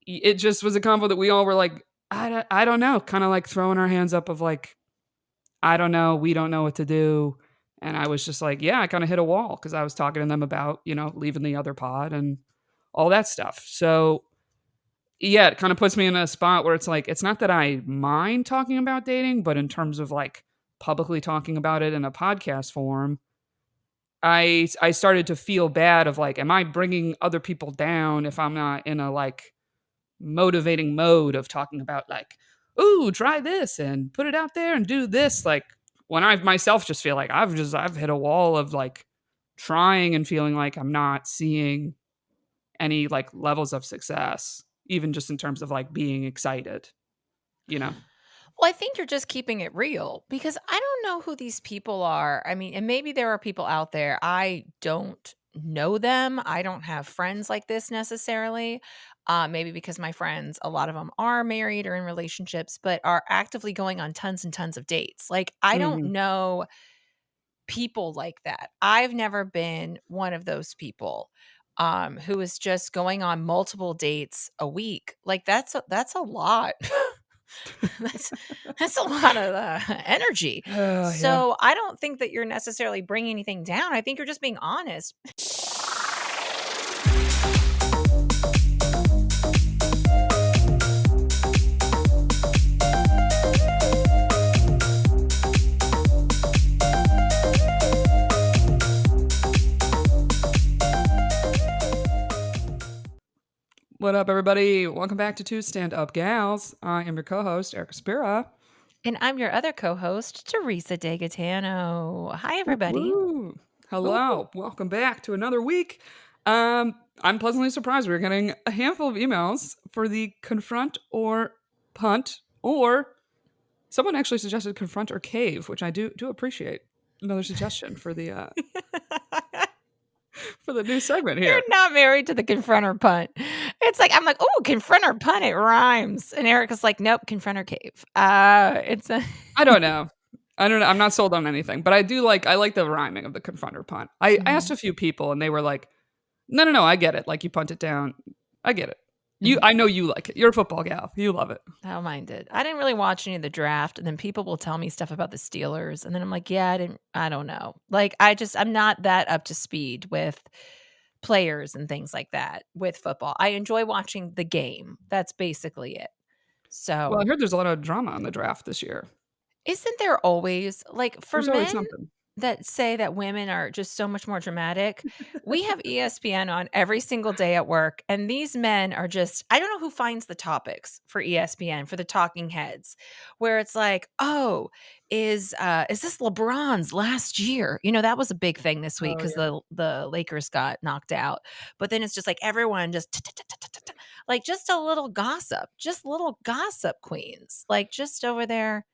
it just was a convo that we all were like, I don't know, kind of like throwing our hands up of like, I don't know, we don't know what to do. And I was just like, yeah, I kind of hit a wall because I was talking to them about, leaving the other pod and all that stuff. So yeah, it kind of puts me in a spot where it's like, it's not that I mind talking about dating, but in terms of like publicly talking about it in a podcast form, I started to feel bad of like, am I bringing other people down if I'm not in a like motivating mode of talking about like, ooh, try this and put it out there and do this. Like when I myself just feel like I've hit a wall of like trying and feeling like I'm not seeing any like levels of success, even just in terms of like being excited, you know? Well, I think you're just keeping it real because I don't know who these people are. I mean, and maybe there are people out there. I don't know them. I don't have friends like this necessarily. Maybe because my friends, a lot of them are married or in relationships, but are actively going on tons and tons of dates. Like, I don't Mhm. know people like that. I've never been one of those people who is just going on multiple dates a week. Like that's a lot. That's that's a lot of, energy. Yeah. So, I don't think that you're necessarily bringing anything down. I think you're just being honest. What up, everybody? Welcome back to Two Stand Up Gals. I am your co-host, Erica Spira. And I'm your other co-host, Teresa DeGatano. Hi, Woo everybody. woo. Woo. Hello. Welcome back to another week. I'm pleasantly surprised we're getting a handful of emails for the confront or punt, or someone actually suggested confront or cave, which I do appreciate. Another suggestion for the for the new segment You're here. not married to the confront or punt. It's like, I'm like, "Oh, confront or punt, it rhymes." And Erica's like, "Nope, confront or cave." It's a I don't know. I don't know. I'm not sold on anything, but I like the rhyming of the confront or punt. I asked Mhm, a few people and they were like, no, I get it. Like you punt it down. I get it. mhm. I know you like it. You're a football gal. You love it. How mine did. I didn't really watch any of the draft, and then people will tell me stuff about the Steelers, and then I'm like, "Yeah, I don't know." Like, I'm not that up to speed with players and things like that with football. I enjoy watching the game. That's basically it. Well, I So, heard there's a lot of drama on the draft this year. isn't there always like, for There's always men something. that say that women are just so much more dramatic, we have ESPN on every single day at work, and these men are just I don't know who finds the topics for ESPN, for the talking heads, where it's like, "Oh, is this LeBron's last year?" You know, that was a big thing this week Oh because yeah. the Lakers got knocked out. But then it's just like everyone just like, just little gossip queens, like, just over there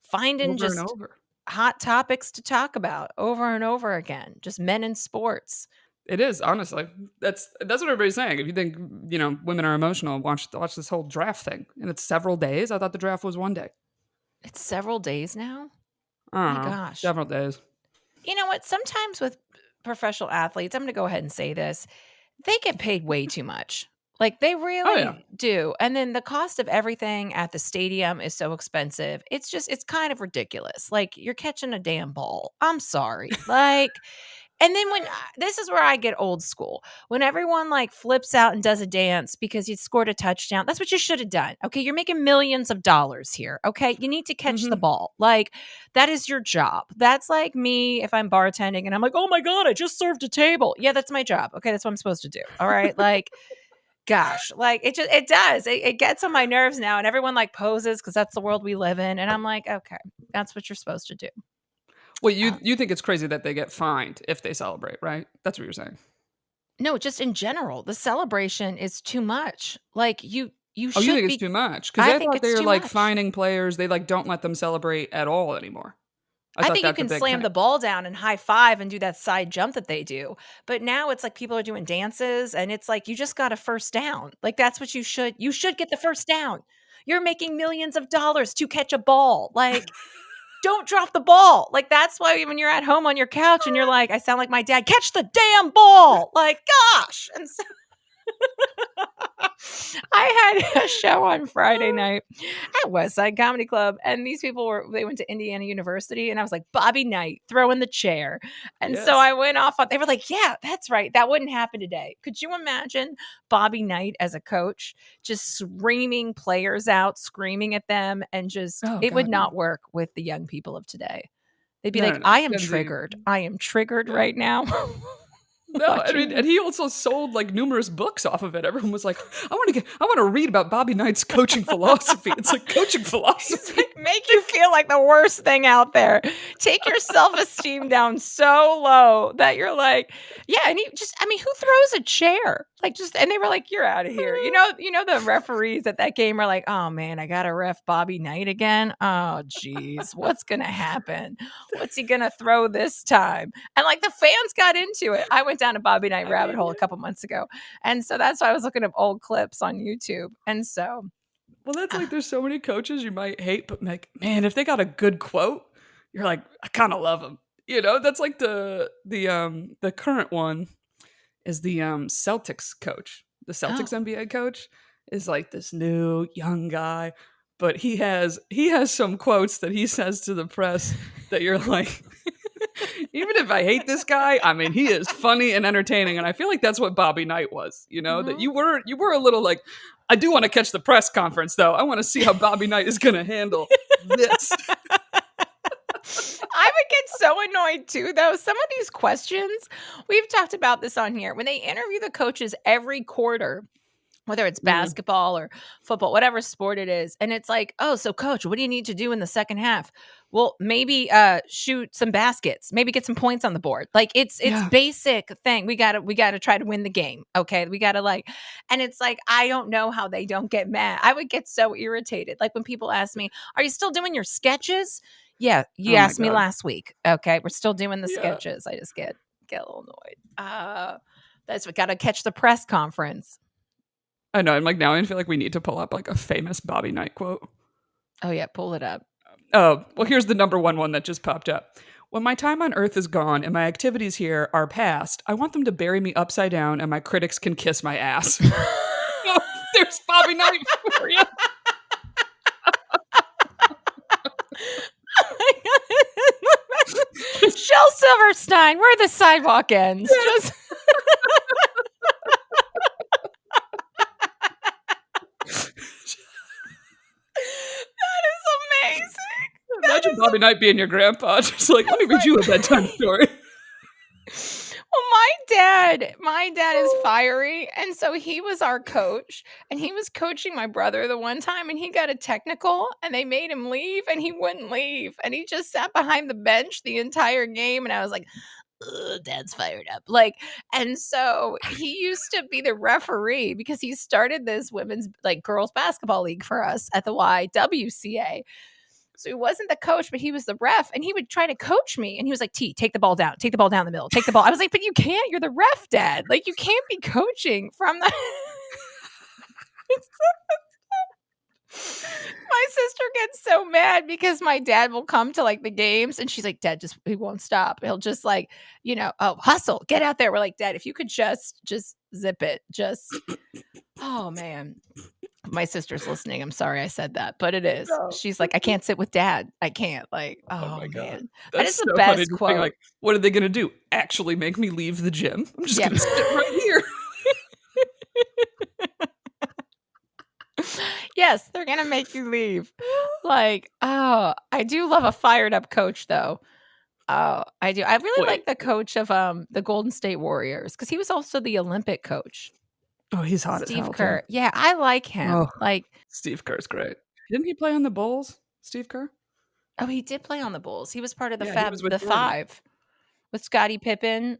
finding Over and just over. hot topics to talk about over and over again, just men in sports. It is, honestly. That's what everybody's saying. If you think, women are emotional, watch this whole draft thing. And it's several days. I thought the draft was one day. It's several days now? I don't My know. gosh. Several days. You know what? Sometimes with professional athletes, I'm gonna go ahead and say this, they get paid way too much. Like, they Oh yeah. really do, and then the cost of everything at the stadium is so expensive. It's kind of ridiculous. Like, you're catching a damn ball. I'm sorry. Like, and then this is where I get old school. When everyone, like, flips out and does a dance because you scored a touchdown, that's what you should have done, okay? You're making millions of dollars here, okay? You need to catch the Hmm. ball. Like, that is your job. That's like me if I'm bartending and I'm like, "Oh my god, I just served a table." Yeah, that's my job, okay? That's what I'm supposed to do, all right? Like, gosh, like, it does. It gets on my nerves now, and everyone, like, poses because that's the world we live in, and I'm like, "Okay, that's what you're supposed to do." Well, Uh, you think it's crazy that they get fined if they celebrate, right? That's what you're saying. no, just in general, the celebration is too much. Like, you Oh, you should think it's be too much? Because I I think thought it's they were too like much. fining players. They like don't let them celebrate at all anymore. I I thought think you that's a can big slam thing. the ball down and high five and do that side jump that they do, but now it's like people are doing dances, and it's like, you just got a first down. Like, that's what you should get the first down. You're making millions of dollars to catch a ball. Like, don't drop the ball. Like, that's why when you're at home on your couch and you're like, I sound like my dad, "Catch the damn ball." Like, gosh. And so I had a show on Friday night at West Side Comedy Club, and these people they went to Indiana University, and I was like, Bobby Knight, throw in the chair. And so Yes. I went off on, they were like, yeah, that's right. That wouldn't happen today. Could you imagine Bobby Knight as a coach just screaming players out, screaming at them, and just, Oh it would god, no. not work with the young people of today. They'd be No, like, no, no. I am Gen Z. triggered. I am triggered Yeah. right now. No, I Watching mean, and this. he also sold, like, numerous books off of it. Everyone was like, I wanna read about Bobby Knight's coaching philosophy." It's like, coaching He's philosophy? like, make you feel like the worst thing out there. Take your self-esteem down so low that you're like, yeah, and he just, I mean, who throws a chair? Like, just, and they were like, you're out of here. You know, the referees at that game are like, oh man, I gotta ref Bobby Knight again. Oh geez, what's gonna happen? What's he gonna throw this time? And like the fans got into it. I went down a Bobby Knight I rabbit mean, hole a yeah. couple months ago. And so that's why I was looking up old clips on YouTube. And so Well, that's like there's so many coaches you might hate, but like, man, if they got a good quote, you're like, I kind of love them. You know, that's like the current one is the Celtics coach. The Celtics oh. NBA coach is like this new young guy, but he has some quotes that he says to the press that you're like, even if I hate this guy, I mean, he is funny and entertaining, and I feel like that's what Bobby Knight was. You know, that Mhm. you were a little like, I do want to catch the press conference though. I want to see how Bobby Knight is going to handle this. I would get so annoyed too, though. Some of these questions, we've talked about this on here. When they interview the coaches every quarter, whether it's Yeah, basketball or football, whatever sport it is, and it's like, oh, so coach, what do you need to do in the second half? Well, maybe shoot some baskets, maybe get some points on the board. Like it's yeah. basic thing. We gotta try to win the game. Okay. We gotta like, and it's like, I don't know how they don't get mad. I would get so irritated. Like when people ask me, are you still doing your sketches? Yeah, you Oh my asked me god. last week. Okay, we're still doing the Yeah. sketches. I just get a little annoyed. That's what gotta catch the press conference. I know. I'm like now. I feel like we need to pull up like a famous Bobby Knight quote. Oh yeah, pull it up. Oh, well, here's the number one that just popped up. When my time on Earth is gone and my activities here are past, I want them to bury me upside down and my critics can kiss my ass. There's Bobby Knight for you. Shel Silverstein, where the sidewalk ends. Just that is amazing. That Imagine is Bobby Knight being your grandpa. Just like, let me read you a bedtime story. well, my dad is fiery, and so he was our coach, and he was coaching my brother the one time, and he got a technical, and they made him leave, and he wouldn't leave, and he just sat behind the bench the entire game, and I was like, ugh, dad's fired up. Like, and so he used to be the referee because he started this women's like girls basketball league for us at the YWCA. So he wasn't the coach, but he was the ref, and he would try to coach me. And he was like, T, take the ball down, take the ball down the middle, take the ball. I was like, but you can't, you're the ref, dad. Like, you can't be coaching from the my sister gets so mad because my dad will come to like the games and she's like, Dad, just he won't stop. He'll just like, oh, hustle, get out there. We're like, Dad, if you could just zip it. Just oh man. My sister's listening. I'm sorry I said that, but it is. No. She's like, I can't sit with dad. I can't. Like, Oh oh my god. man. That That's is the so funny. best Just being quote. like, what are they gonna do? Actually make me leave the gym? I'm just Yeah. gonna sit right here. Yes, they're gonna make you leave. Like, oh, I do love a fired up coach though. Oh, I do. I really Wait. like the coach of the Golden State Warriors because he was also the Olympic coach, Oh, he's hot as Steve hell, too. Kerr. Yeah, I like him. Oh, Like, Steve Kerr's great. Didn't he play on the Bulls, Steve Kerr? oh, he did play on the Bulls. He was part of Yeah, he was with the Jordan. five with Scottie Pippen,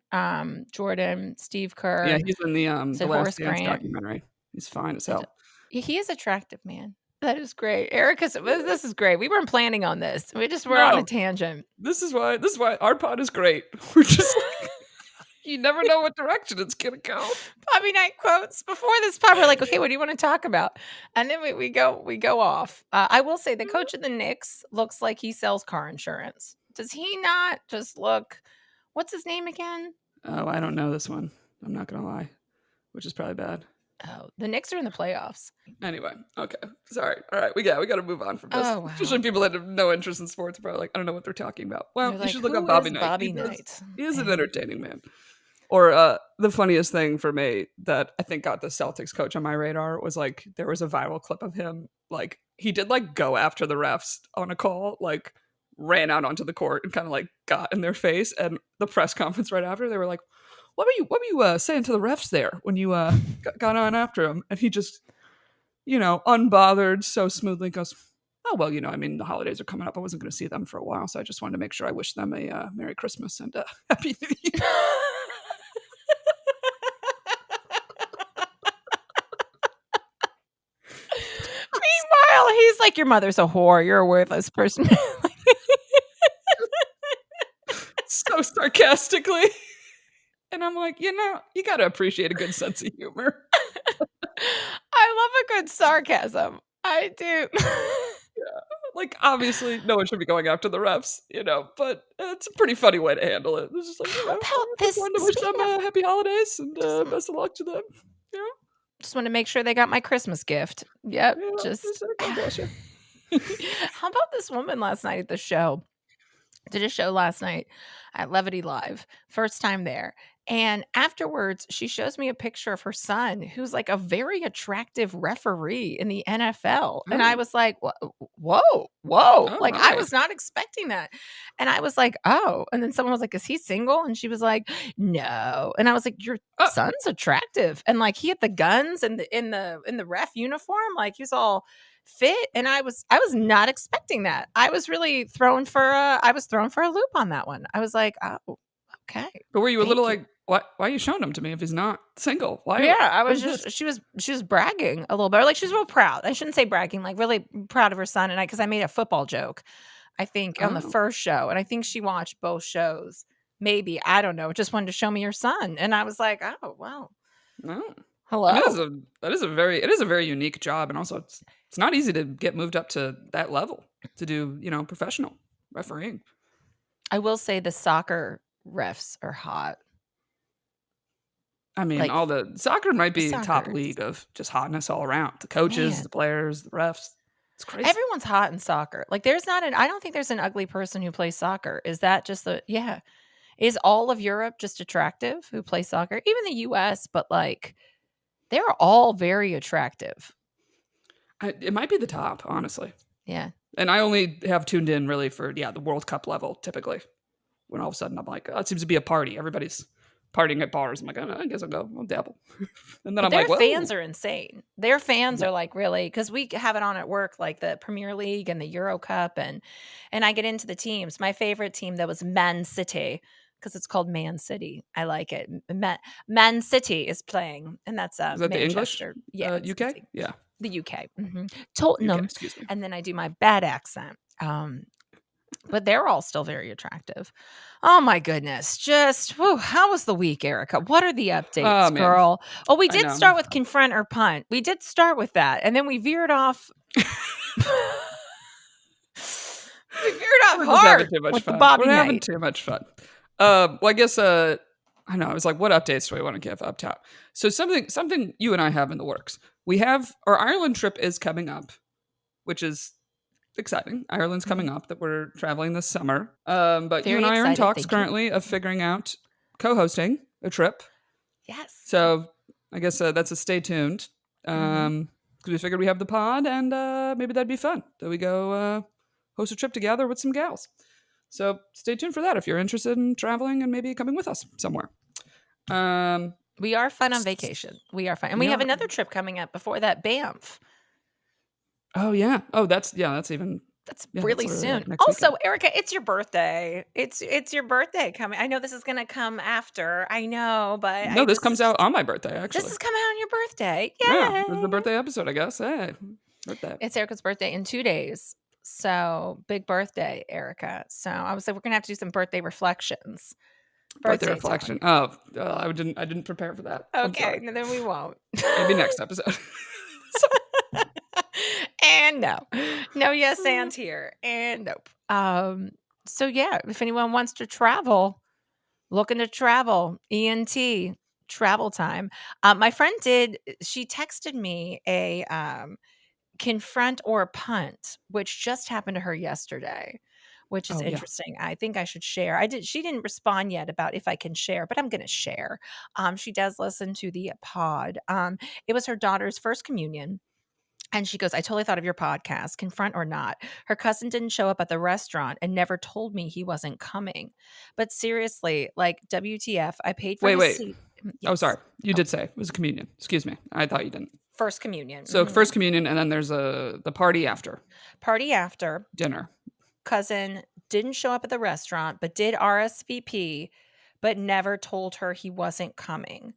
Jordan, Steve Kerr. Yeah, he's in the So Last Horace Dance Grant. documentary. He's fine as hell. He is attractive, man. That is great. Erica's this is great. We weren't planning on this. We just were on a No. tangent. This is why our pod is great. We're just like, you never know what direction it's gonna go. Bobby Knight quotes. Before this pod, we're like, okay, what do you want to talk about? And then we go off. I will say the coach of the Knicks looks like he sells car insurance. Does he not just look? What's his name again? Oh, I don't know this one. I'm not gonna lie, which is probably bad. Oh, the Knicks are in the playoffs. Anyway, okay. Sorry. All right, we got to move on from this. Oh, wow. Especially people that have no interest in sports, probably like, I don't know what they're talking about. Well, They're you like, should look up "Who Bobby is Knight. Bobby Knight?" He is an And entertaining man. Or the funniest thing for me that I think got the Celtics coach on my radar was like there was a viral clip of him like he did like go after the refs on a call, like ran out onto the court and kind of like got in their face. And the press conference right after, they were like, what were you saying to the refs there when you got on after him?" And he just, unbothered, so smoothly goes, "Oh, well, I mean, the holidays are coming up. I wasn't going to see them for a while, so I just wanted to make sure I wish them a Merry Christmas and Happy New Year." meanwhile, he's like, "Your mother's a whore. You're a worthless person." So sarcastically. And I'm like, you got to appreciate a good sense of humor. I love a good sarcasm. I do. Like, obviously, no one should be going after the refs, but it's a pretty funny way to handle it. It's just like, How about I this? just wanted to wish them Speaking of, happy holidays and best of luck to them. just want to make sure they got my Christmas gift. Yep. Yeah, Just. God bless you. How about this woman last night at the show? Did a show last night at Levity Live. First time there. And afterwards, she shows me a picture of her son, who's like a very attractive referee in the NFL. And I Oh, was like, whoa, whoa. oh Like, I my. was not expecting that. And I was like, oh. And then someone was like, is he single? And she was like, no. And I was like, your Uh, son's attractive. And like, he had the guns and in the ref uniform. Like, he was all fit, and I was not expecting that. I was really thrown for a loop on that one. I was like, oh, okay, but were you a little thank you. like, why are you showing him to me if he's not single? Why? Yeah, I What was is this? just she was bragging a little bit, or like she was real proud. I shouldn't say bragging, like really proud of her son. And because I made a football joke, I think on the Oh, first show, and I think she watched both shows. Maybe, I don't know, just wanted to show me your son, and I was like, oh wow, no. I mean, hello. it is a very unique job, and also it's not easy to get moved up to that level to do professional refereeing. I will say the soccer refs are hot. I mean, Like all the soccer might be top soccer, league of just hotness all around. The coaches, man. the players, the refs. It's crazy. Everyone's hot in soccer. Like there's not an I don't think there's an ugly person who plays soccer. Is that just the yeah. Is all of Europe just attractive who play soccer? Even the US, but like they're all very attractive. It might be the top, honestly. Yeah. And I only have tuned in really for the World Cup level typically. When all of a sudden I'm like, oh, it seems to be a party. Everybody's partying at bars. I'm like, oh, I guess I'll dabble. And then But I'm their like, fans well, are insane. Their fans yeah. are like really because we have it on at work, like the Premier League and the Euro Cup, and I get into the teams. My favorite team that was Man City because it's called Man City. I like it. Man City is playing, and that's Is that the English Manchester. Yeah, UK? Yeah, the UK. UK. Tottenham, Excuse me. and then I do my bad accent. But they're all still very attractive. Oh my goodness. Just whew, how was the week, Erica? What are the Oh updates, man, girl? Oh, we I did know. start with confront or punt. We did start with that. And then we veered off. We veered off We're just having hard too much with the fun. Bobby We're having Knight. too much fun. Well, I guess I know. I was like, what updates do I want to give up top? So something you and I have in the works. We have our Ireland trip is coming up, which is exciting. Ireland's coming up that we're traveling this summer. But you Very and I are in excited. talks Thank you. currently of figuring out co-hosting a trip. Yes. So I guess that's a stay tuned. Mhm. Because we figured we have the pod and maybe that'd be fun. That we go host a trip together with some gals. So stay tuned for that if you're interested in traveling and maybe coming with us somewhere. We are fun on vacation. We are fun. And we have another trip coming up before that, Banff. Oh yeah. Oh, that's even. That's Yeah, really that's soon. like next Also, weekend. Erica, it's your birthday. It's your birthday coming. I know this is gonna come after. I know, but No, this this comes is out just on my birthday this actually. is coming out on your birthday. Yeah, this is the Yay! birthday episode, I guess. Hey, birthday. It's Erica's birthday in 2 days. So big birthday, Erica. So I was like, we're gonna have to do some birthday reflections. Birthday Birthday reflection. talk. Oh, I didn't prepare for that. I'm Okay, sorry. no, then we won't. Maybe next episode. And no yes and here and nope. So yeah, if anyone wants to travel, looking to travel, ENT travel time. My friend she texted me a confront or punt, which just happened to her yesterday, which is Oh, yeah. interesting. I think I should share. She didn't respond yet about if I can share, but I'm going to share. She does listen to the pod. It was her daughter's first communion. And she goes, I totally thought of your podcast, confront or not. Her cousin didn't show up at the restaurant and never told me he wasn't coming. But seriously, like WTF, I paid for Wait, his wait. seat. Oh, Yes. sorry. You Oh, did say it was a communion. Excuse me. I thought you didn't. first communion. So first communion, and then there's the party after Party after. dinner. Cousin didn't show up at the restaurant, but did RSVP, but never told her he wasn't coming.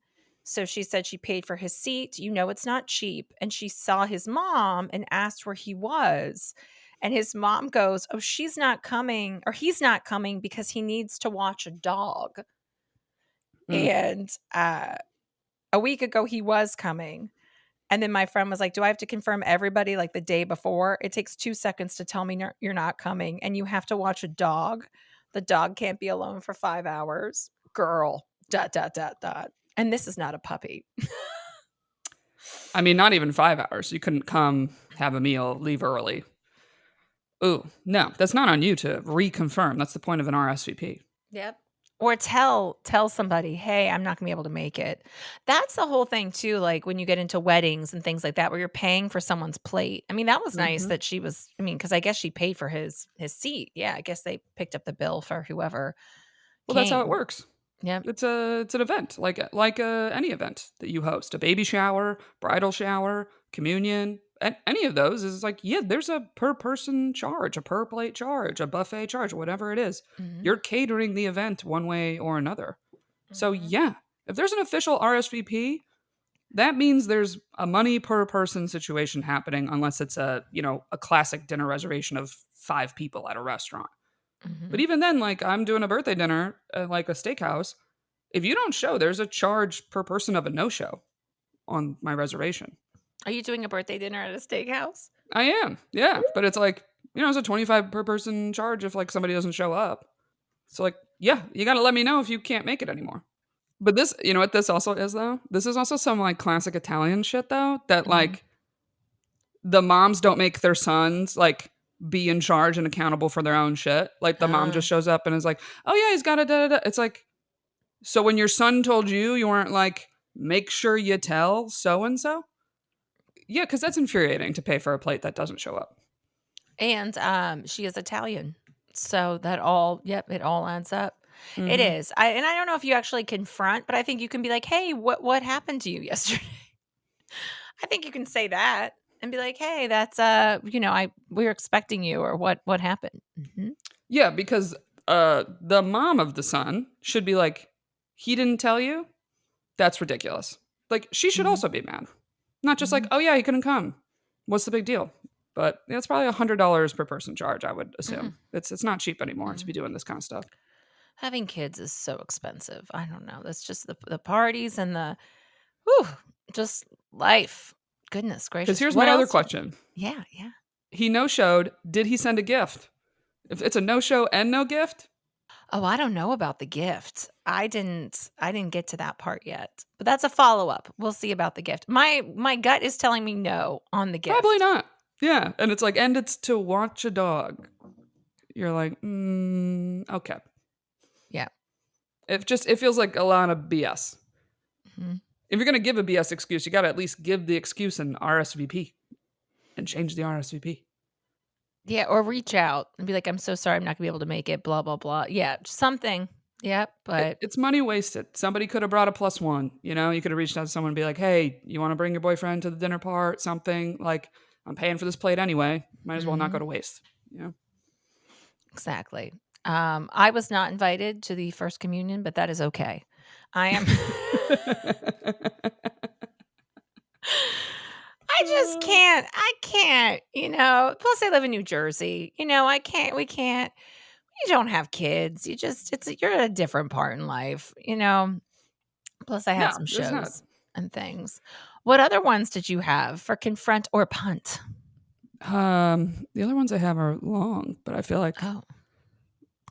So she said she paid for his seat. You know, it's not cheap. And she saw his mom and asked where he was. And his mom goes, oh, she's not coming, or he's not coming because he needs to watch a dog. Mm. And a week ago, he was coming. And then my friend was like, do I have to confirm everybody like the day before? It takes 2 seconds to tell me you're not coming and you have to watch a dog. The dog can't be alone for 5 hours. Girl, ... And this is not a puppy. I mean, not even 5 hours. You couldn't come, have a meal, leave early. Ooh, no, that's not on you to reconfirm. That's the point of an RSVP. Yep. Or tell somebody, hey, I'm not gonna be able to make it. That's the whole thing too, like when you get into weddings and things like that, where you're paying for someone's plate. I mean, that was nice that she was, I mean, because I guess she paid for his seat. Yeah, I guess they picked up the bill for whoever Well, that's how it came. works. Yeah. It's an event, like any event that you host, a baby shower, bridal shower, communion, any of those is like, yeah, there's a per person charge, a per plate charge, a buffet charge, whatever it is. Mhm. You're catering the event one way or another. So Mhm. yeah, if there's an official RSVP, that means there's a money per person situation happening, unless it's a classic dinner reservation of 5 people at a restaurant. But Mhm. even then, like I'm doing a birthday dinner at like a steakhouse. If you don't show, there's a charge per person of a no-show on my reservation. Are you doing a birthday dinner at a steakhouse? I am, yeah. But it's like, it's a 25 per person charge if like somebody doesn't show up. So like, yeah, you got to let me know if you can't make it anymore. But this, you know what this also is though? This is also some like classic Italian shit though, that Mhm. like the moms don't make their sons like be in charge and accountable for their own shit. Like the mom just shows up and is like, "Oh yeah, he's got a da da da." It's like, so when your son told you, you weren't like, "Make sure you tell so and so." Yeah, because that's infuriating to pay for a plate that doesn't show up. And she is Italian. So that all, yep, it all adds up. It Mhm. is. I don't know if you actually confront, but I think you can be like, "Hey, what happened to you yesterday?" I think you can say that and be like, "Hey, that's we were expecting you, or what happened?" Mhm. Yeah, because the mom of the son should be like, "He didn't tell you?" That's ridiculous. Like she should Mhm. also be mad. Not just like, Mhm. "Oh yeah, he couldn't come. What's the big deal?" But yeah, it's probably $100 per person charge, I would Mm-mm. assume. It's not cheap anymore to Mm. be doing this kind of stuff. Having kids is so expensive. I don't know. That's just the parties and the whew, just life. Goodness Because gracious. here's What my other else? question: Yeah, yeah. he no showed. Did he send a gift? If it's a no show and no gift, Oh, I don't know about the gift. I didn't get to that part yet. But that's a follow-up. We'll see about the gift. My gut is telling me no on the probably gift. not. Yeah, and it's like, and it's to watch a dog. You're like, okay. Yeah. It feels like a lot of BS. Mhm. If you're gonna give a BS excuse, you got to at least give the excuse in RSVP and change the RSVP. Yeah, or reach out and be like, "I'm so sorry, I'm not gonna be able to make it, blah, blah, blah." Yeah, something. Yep, but It's money wasted. Somebody could have brought a plus one. You could have reached out to someone and be like, "Hey, you want to bring your boyfriend to the dinner part? Something like I'm paying for this plate anyway. Might as well not go mhm, to waste." You know. exactly. I was not invited to the first communion, but that is okay. I am I just can't. I can't, plus I live in New Jersey. I can't we can't you don't have kids. You're at a different part in life. Plus I had No, some there's not. shows and things. What other ones did you have for confront or punt? The other ones I have are long, but I feel like Oh.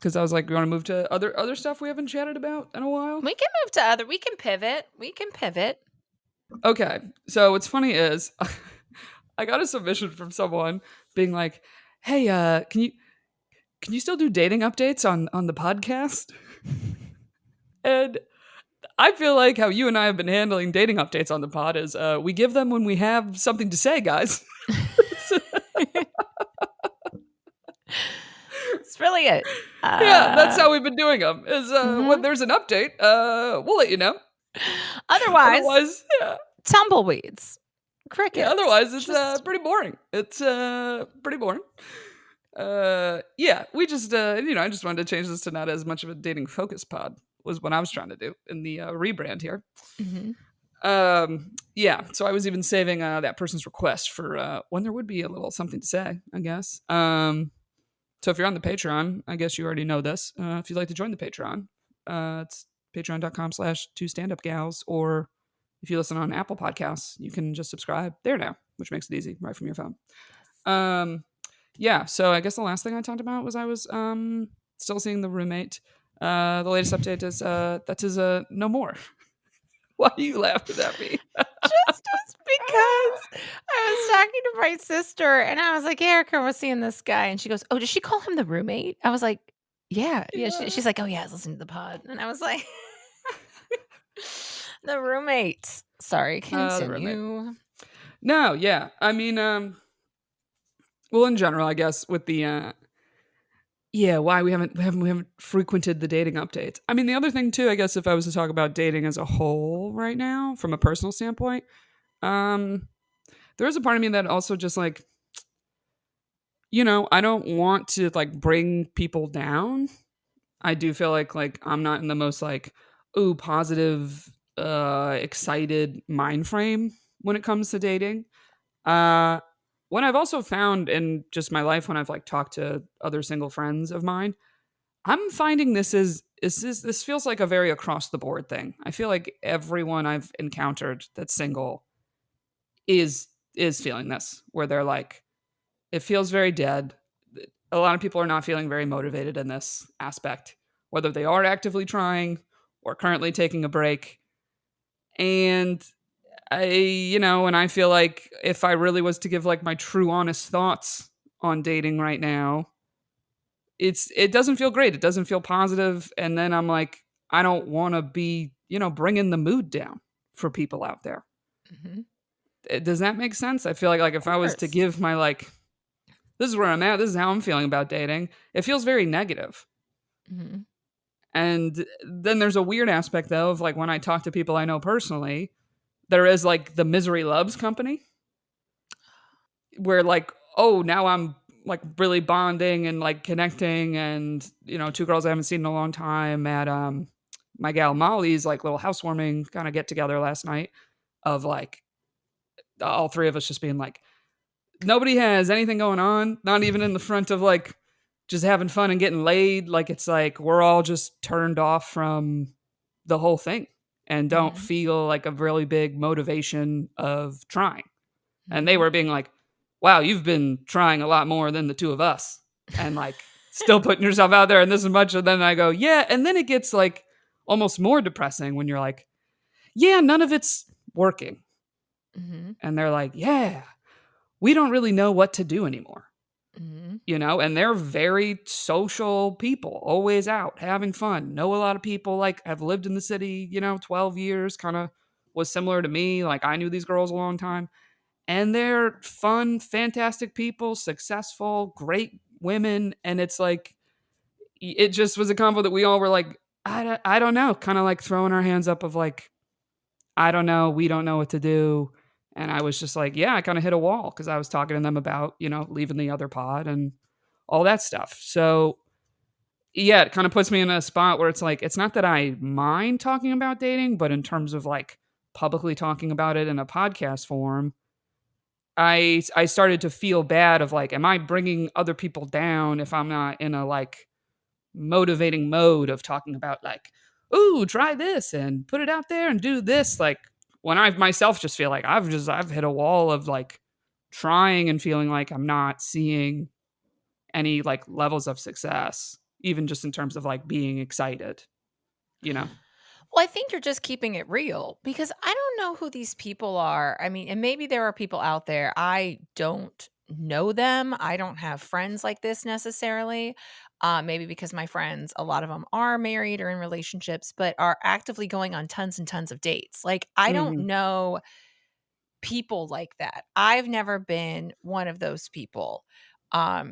because I was like, you want to move to other stuff we haven't chatted about in a while? We can move to other. We can pivot. We can pivot. Okay. So what's funny is I got a submission from someone being like, "Hey, can you still do dating updates on the podcast?" And I feel like how you and I have been handling dating updates on the pod is we give them when we have something to say, guys. It's really it. Yeah, that's how we've been doing them. Is when there's an update, we'll let you know. Otherwise, yeah, tumbleweeds, crickets. yeah. Otherwise, it's pretty boring. It's pretty boring. Yeah, we just I just wanted to change this to not as much of a dating focus pod was what I was trying to do in the rebrand here. Yeah, so I was even saving that person's request for when there would be a little something to say, I guess. So if you're on the Patreon, I guess you already know this. If you'd like to join the Patreon, it's patreon.com/2standupgals, or if you listen on Apple Podcasts, you can just subscribe there now, which makes it easy right from your phone. Yeah, so I guess the last thing I talked about was I was still seeing The Roommate. The latest update is that is no more. Why are you laughing at me? Just because I was talking to my sister and I was like, "Hey, Erica, we're seeing this guy." And she goes, "Oh, does she call him the roommate?" I was like, Yeah. She's like, "Oh, yeah, I was listening to the pod." And I was like, The roommate. Sorry, The Roommate. continue. No, yeah. I mean, well, in general, I guess with the yeah, why we haven't frequented the dating updates. I mean, the other thing too, I guess, if I was to talk about dating as a whole right now, from a personal standpoint, there is a part of me that also just like, I don't want to like bring people down. I do feel like I'm not in the most like, ooh, positive, excited mind frame when it comes to dating. What I've also found in just my life when I've like talked to other single friends of mine, I'm finding this feels like a very across the board thing. I feel like everyone I've encountered that's single is feeling this, where they're like, it feels very dead. A lot of people are not feeling very motivated in this aspect, whether they are actively trying or currently taking a break. And and I feel like if I really was to give like my true honest thoughts on dating right now, it doesn't feel great. It doesn't feel positive. And then I'm like, I don't want to be, bringing the mood down for people out there. Does that make sense? I feel like if I was to give my like, this is where I'm at, this is how I'm feeling about dating, it feels very negative. And then there's a weird aspect though of like when I talk to people I know personally, there is like the misery loves company, where like, oh, now I'm like really bonding and like connecting, and two girls I haven't seen in a long time at my gal Molly's like little housewarming kind of get together last night, of like all three of us just being like, nobody has anything going on, not even in the front of like just having fun and getting laid. Like it's like we're all just turned off from the whole thing and don't feel like a really big motivation of trying. And they were being like, wow, you've been trying a lot more than the two of us, and like still putting yourself out there and this much. And then I go, yeah. And then it gets like almost more depressing when you're like, yeah, none of it's working. And they're like, yeah, we don't really know what to do anymore. And they're very social people, always out having fun, know a lot of people, like have lived in the city 12 years, kind of was similar to me. Like I knew these girls a long time, and they're fun, fantastic people, successful, great women. And it's like, it just was a combo that we all were like, I don't know, kind of like throwing our hands up of like, I don't know, we don't know what to do. And I was just like, yeah, I kind of hit a wall because I was talking to them about, leaving the other pod and all that stuff. So yeah, it kind of puts me in a spot where it's like, it's not that I mind talking about dating, but in terms of like publicly talking about it in a podcast form, I started to feel bad of like, am I bringing other people down if I'm not in a like motivating mode of talking about like, ooh, try this and put it out there and do this. Like when I myself just feel like I've hit a wall of like trying and feeling like I'm not seeing any like levels of success, even just in terms of like being excited, you know? Well, I think you're just keeping it real because I don't know who these people are. I mean, and maybe there are people out there. I don't know them. I don't have friends like this necessarily. Maybe because my friends, a lot of them are married or in relationships, but are actively going on tons and tons of dates. Like, I don't Mhm. know people like that. I've never been one of those people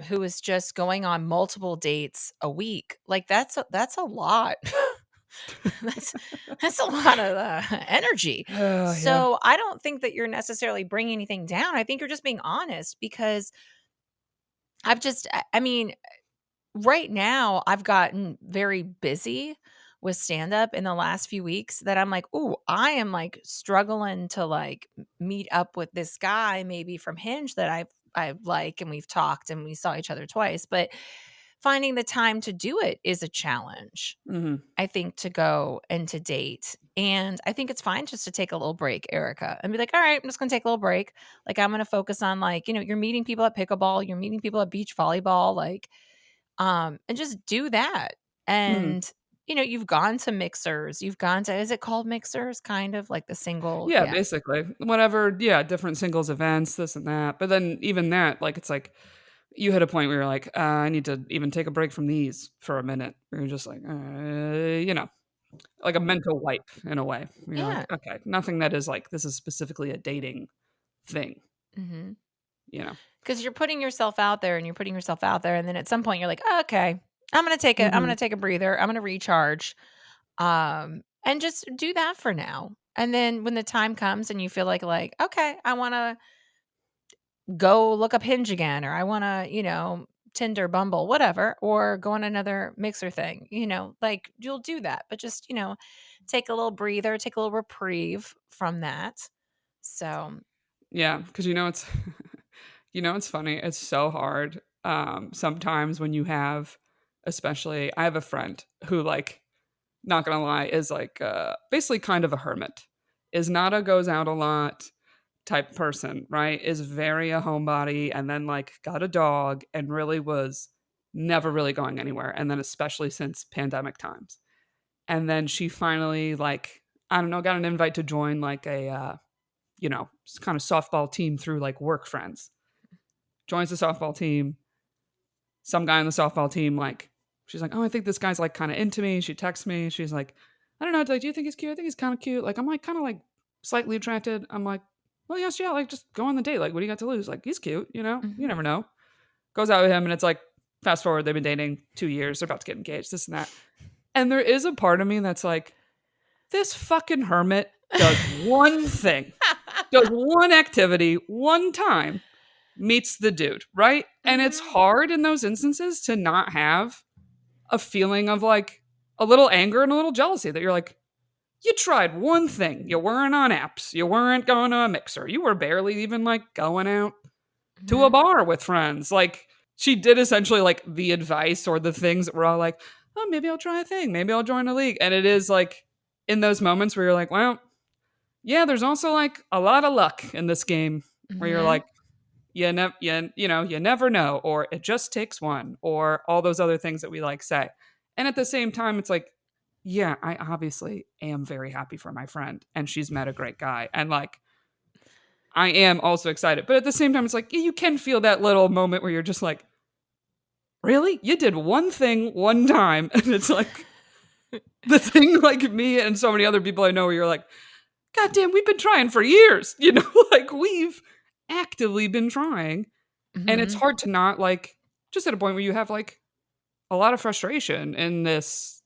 who is just going on multiple dates a week. Like that's a lot. That's that's a lot of, energy. Oh, yeah. So, I don't think that you're necessarily bringing anything down. I think you're just being honest because I mean, right now, I've gotten very busy with stand up in the last few weeks that I'm like, "Ooh, I am, like, struggling to, like, meet up with this guy maybe from Hinge that I like, and we've talked, and we saw each other twice." But finding the time to do it is a challenge. Mhm. I think, to go and to date. And I think it's fine just to take a little break, Erica, and be like, all right, I'm just going to take a little break. Like, I'm going to focus on, like, you're meeting people at pickleball, you're meeting people at beach volleyball, like, and just do that. Mhm. And, you've gone to mixers, you've gone to, is it called mixers? Kind of like the single. Yeah, Yeah. basically. Whatever, yeah, different singles events, this and that. But then even that, like, it's like you hit a point where you're like, I need to even take a break from these for a minute. Where you're just like, you know, like a mental wipe in a way. Where you're Yeah. like, okay, nothing that is like this is specifically a dating thing, Hmm. you know. Because you're putting yourself out there and you're putting yourself out there. And then at some point you're like, "Oh, okay, I'm Hmm. going to take a breather. I'm going to recharge. And just do that for now. And then when the time comes and you feel like, okay, I want to go look up Hinge again, or I want to, Tinder, Bumble, whatever, or go on another mixer thing, like, you'll do that. But just, take a little breather, take a little reprieve from that. So, Yeah, because it's you know it's funny. It's so hard. Sometimes when you have, especially, I have a friend who like not gonna lie, is like basically kind of a hermit. Is not a goes out a lot type person, right? Is very a homebody and then like got a dog and really was never really going anywhere. And then especially since pandemic times. And then she finally like, I don't know, got an invite to join like a kind of softball team through like work friends. Joins the softball team. Some guy on the softball team like she's like, "Oh, I think this guy's like kind of into me." She texts me. She's like, "I don't know, like, do you think he's cute? I think he's kind of cute." Like I'm like kind of like slightly attracted. I'm like, "Well, yes, yeah, like just go on the date. Like what do you got to lose? Like he's cute, you know? You mhm. never know." Goes out with him and it's like fast forward, they've been dating 2 years, they're about to get engaged, this and that. And there is a part of me that's like, this fucking hermit does one thing, does one activity one time, meets the dude, right? And it's Mhm. hard in those instances to not have a feeling of like a little anger and a little jealousy that you're like, you tried one thing. You weren't on apps. You weren't going to a mixer. You were barely even like going out to a Mhm. bar with friends. Like she did essentially like the advice or the things that were all like, oh, maybe I'll try a thing. Maybe I'll join a league. And it is like in those moments where you're like, well, yeah, there's also like a lot of luck in this game where you're Mhm. like, you never know, or it just takes one, or all those other things that we like say. And at the same time, it's like, yeah, I obviously am very happy for my friend, and she's met a great guy, and like I am also excited. But at the same time, it's like you can feel that little moment where you're just like, really, you did one thing one time, and it's like the thing like me and so many other people I know where you're like, God damn, we've been trying for years, like we've actively been trying. And it's Mhm. hard to not like just at a point where you have like a lot of frustration in this,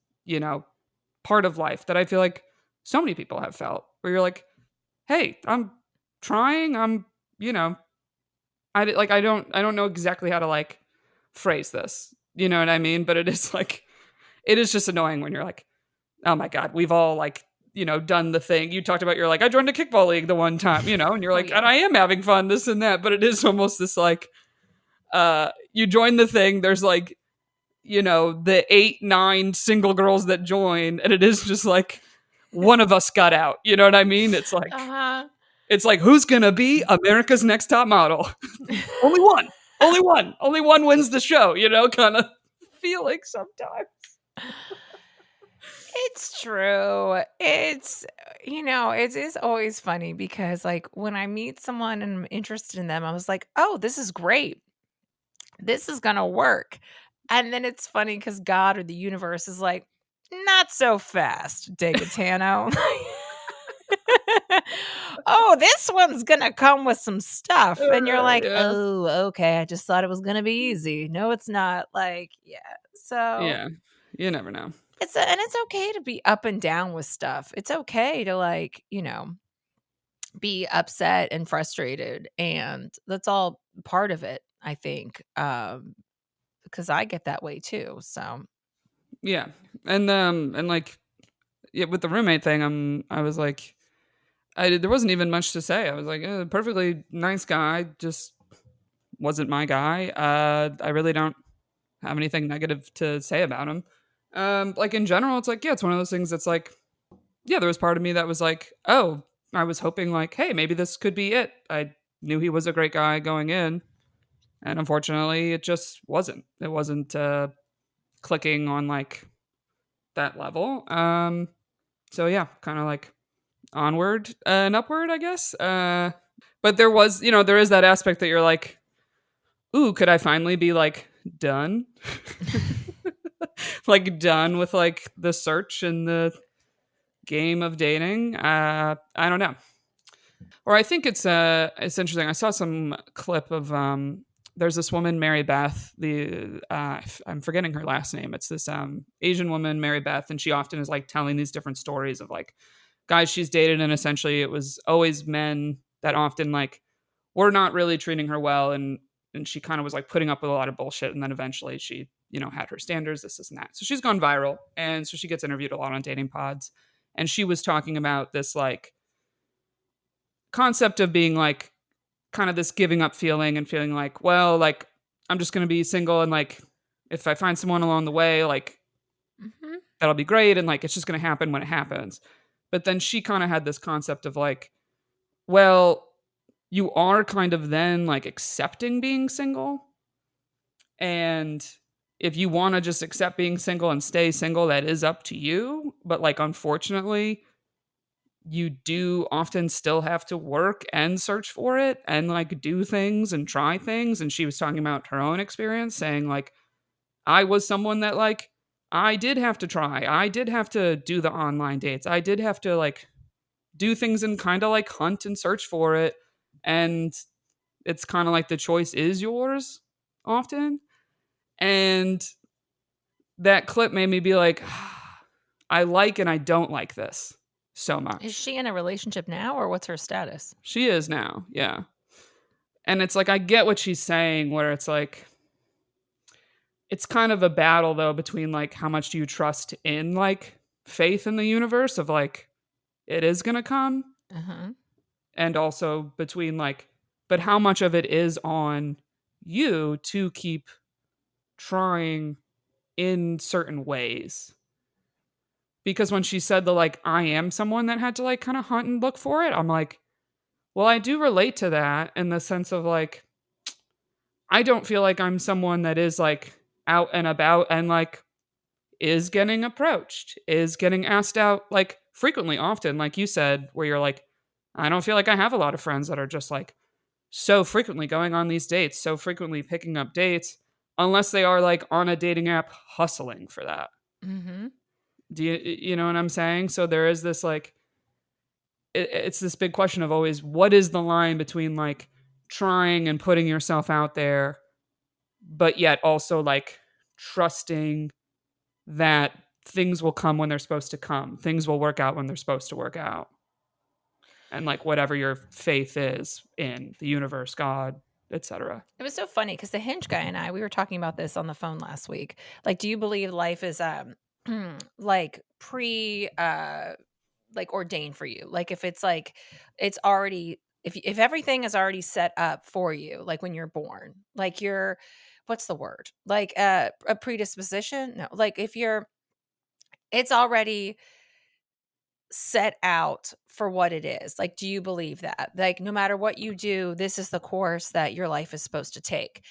part of life that I feel like so many people have felt where you're like, "Hey, I'm trying. you know, I don't know exactly how to like phrase this. You know what I mean? But it is like it is just annoying when you're like, "Oh my god, we've all like done the thing. You talked about you're like, I joined a kickball league the one time, and you're Oh, like, and yeah. I am having fun, this and that, but it is almost this like you join the thing, there's like, the 8, 9 single girls that join, and it is just like one of us got out. You know what I mean? Uh-huh. It's like who's gonna be America's Next Top Model? Only one. Only one. Only one wins the show, kind of feeling sometimes. It's true. It is always funny because, like, when I meet someone and I'm interested in them, I was like, "Oh, this is great. This is gonna work." And then it's funny because God or the universe is like, "Not so fast, Degatano." "Oh, this one's gonna come with some stuff." And you're like, Yeah. "Oh, okay. I just thought it was gonna be easy. No, it's not." Like, yeah. So Yeah. You never know. it's okay to be up and down with stuff. It's okay to, like, be upset and frustrated, and that's all part of it, I think, because I get that way too, so Yeah. And like, yeah, with the roommate thing, I was like, there wasn't even much to say. I was like, perfectly nice guy, just wasn't my guy. I really don't have anything negative to say about him. Like in general, it's like, yeah, it's one of those things that's like, yeah, there was part of me that was like, oh, I was hoping like, hey, maybe this could be it. I knew he was a great guy going in, and unfortunately, it just wasn't. It wasn't clicking on like that level. So yeah, kind of like onward and upward, I guess. But there was, there is that aspect that you're like, ooh, could I finally be like done? Like done with like the search and the game of dating? I don't know. Or I think it's interesting. I saw some clip of there's this woman Mary Beth. I'm forgetting her last name. It's this Asian woman Mary Beth, and she often is like telling these different stories of like guys she's dated, and essentially it was always men that often like were not really treating her well, and she kind of was like putting up with a lot of bullshit, and then eventually she had her standards, this and that. So she's gone viral, and so she gets interviewed a lot on dating pods, and she was talking about this like concept of being like kind of this giving up feeling and feeling like, well, like I'm just going to be single and like if I find someone along the way, like Mhm. that'll be great and like it's just going to happen when it happens. But then she kind of had this concept of like, well, you are kind of then like accepting being single, and if you want to just accept being single and stay single, that is up to you, but like unfortunately you do often still have to work and search for it and like do things and try things. And she was talking about her own experience, saying like, I was someone that like I did have to try, I did have to do the online dates, I did have to like do things and kind of like hunt and search for it. And it's kind of like the choice is yours often. And that clip made me be like, I like and I don't like this so Is much. she in a relationship now, or what's her status? She is now, yeah. And it's like I get what she's saying, where it's like it's kind of a battle though between like how much do you trust in like faith in the universe of like it is gonna come, Uh-huh. and also between like, but how much of it is on you to keep trying in certain ways. Because when she said the like I am someone that had to like kind of hunt and look for it, I'm like, well, I do relate to that in the sense of like I don't feel like I'm someone that is like out and about and like is getting approached, is getting asked out like frequently, often, like you said, where you're like, I don't feel like I have a lot of friends that are just like so frequently going on these dates, so frequently picking up dates, unless they are like on a dating app hustling for that. Mhm. Do you know what I'm saying? So there is this like, it's this big question of always what is the line between like trying and putting yourself out there, but yet also like trusting that things will come when they're supposed to come. Things will work out when they're supposed to work out. And like whatever your faith is in the universe, God, etc. It was so funny because the Hinge guy and I, we were talking about this on the phone last week. Like, do you believe life is, like, like, ordained for you? Like, if it's, like, it's already if everything is already set up for you, like, when you're born, like, you're what's the word? Like, a predisposition? No, like, if you're it's already set out for what it is. Like, do you believe that? Like, no matter what you do, this is the course that your life is supposed to take.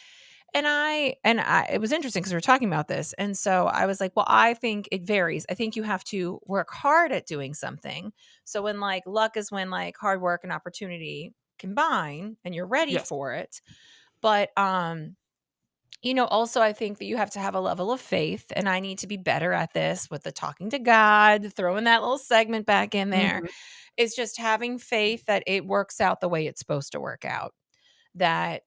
and I it was interesting because we were talking about this, and so I was like, "Well, I think it varies. I think you have to work hard at doing something." So when, like, luck is when, like, hard work and opportunity combine and you're ready Yes. for it. But, also I think that you have to have a level of faith, and I need to be better at this with the talking to God, throwing that little segment back in there. Mhm. It's just having faith that it works out the way it's supposed to work out. That,